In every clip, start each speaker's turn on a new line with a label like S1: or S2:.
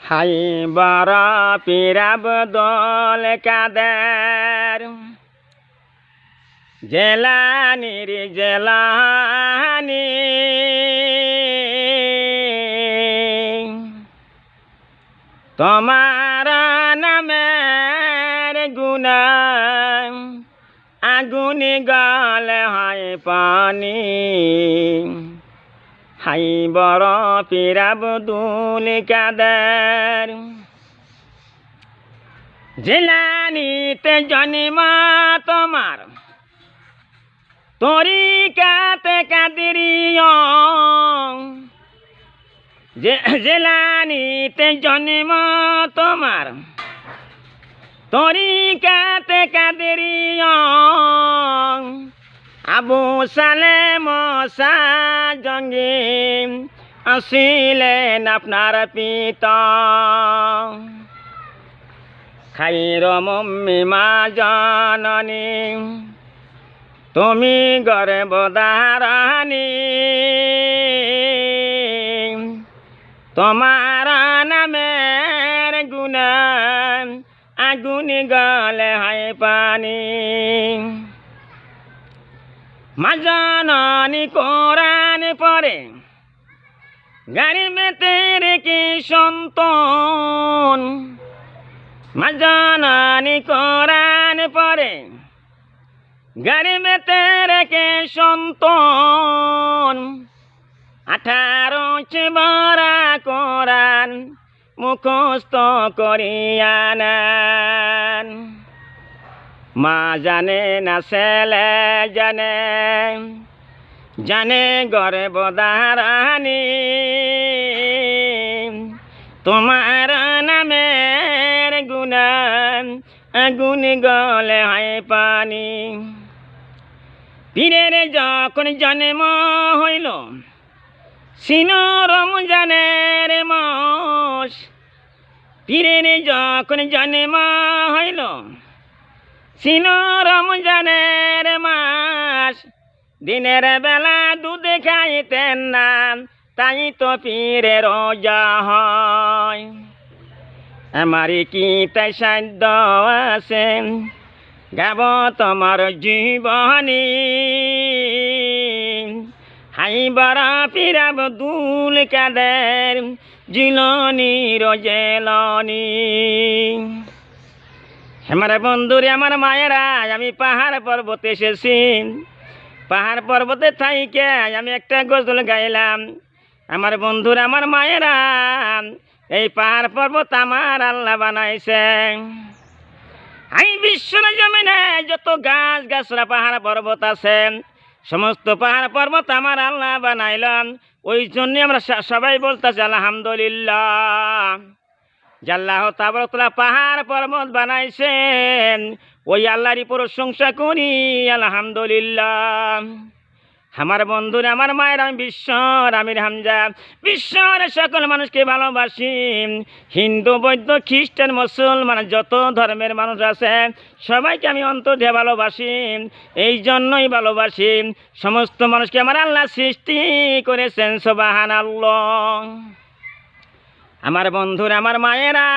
S1: High বড় পীর আব্দুল কাদের জেলানি রে জেলানি, তোমার নামের গুণা আগুনে গালে হয় পানি। হাই বড় পীর আব্দুল কাদের জেলানিতে জন্ম তোমার, তরিকাতে কাদেরিয়া। জেলানিতে জন্ম তোমার, তরিকাতে কাদেরিয়া। আবু সালেম জঙ্গি আসিলেন আপনার পিতা। খাইর মম্মি মা জননী, তুমি গর্ভধারিণী। তোমার নামের গুণা আগুনে গলে হয় পানি। মা জননী কোরআন পড়ে গর্ভেতে রেখে সন্তান। মা জননী কোরআন পড়ে গর্ভেতে রেখে সন্তান। 18 বরা কোরআন মুখস্থ করিয়া নেন। মা জানে না ছেলে জানে, জানে গর্ভধারিণী। তোমার নামের গুণা আগুন গলে হয় পানি। পীরের যখন জন্ম হইল ছিল রমজানের মাস। পীরের যখন জন্ম হইল ছিল রমজানের মাস। দিনের বেলা দুধ খাইতেন না, তাই তো পীরের রোজা হয়। আমারই কি তাই সাধ্য আছে গাব তোমার জীবনী। হাই বড় পীর আব্দুল কাদের জিলানী রজেলানি। আমার বন্ধুরে আমার মায়েরা, আমি পাহাড় পর্বতে এসেছি। পাহাড় পর্বতে থাইকে আমি একটা গজল গাইলাম। আমার বন্ধুরা আমার মায়েরা, এই পাহাড় পর্বত আমার আল্লাহ বানাইছে। এই বিশ্বের জমিনে যত গাছ গাছরা পাহাড় পর্বত আছে, সমস্ত পাহাড় পর্বত আমার আল্লাহ বানাইলাম। ওই জন্য আমরা সবাই বলতেছি আলহামদুলিল্লাহ। আল্লাহ তাবারক তাআলা পাহাড় পর্বত বানাইছেন, ওই আল্লাহরই প্রশংসা করি আলহামদুলিল্লাহ। আমার বন্ধুরা আমার মায়ের, আমি বিশ্বর আমির হামজা বিশ্বের সকল মানুষকে ভালোবাসি। হিন্দু বৌদ্ধ খ্রিস্টান মুসলমান যত ধর্মের মানুষ আছে সবাইকে আমি অন্তর দিয়ে ভালোবাসি। এই জন্যই ভালোবাসি, সমস্ত মানুষকে আমার আল্লাহ সৃষ্টি করেছেন সুবহানাল্লাহ। আমার বন্ধুরা আমার মায়েরা,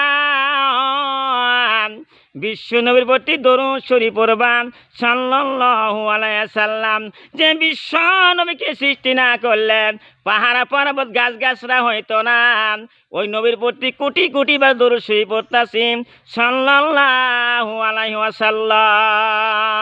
S1: বিশ্ব নবীর প্রতি দরুদ শরীফ পড়বান সাল্লাল্লাহু আলাইহি সাল্লাম। যে বিশ্ব নবীকে সৃষ্টি না করলে পাহাড় পর্বত গাছ গাছরা হইতো না। ওই নবীর প্রতি কোটি কোটি বার দরুদ শরীফ পড়তাছি সাল্লাল্লাহু আলাইহি ওয়াসাল্লাম।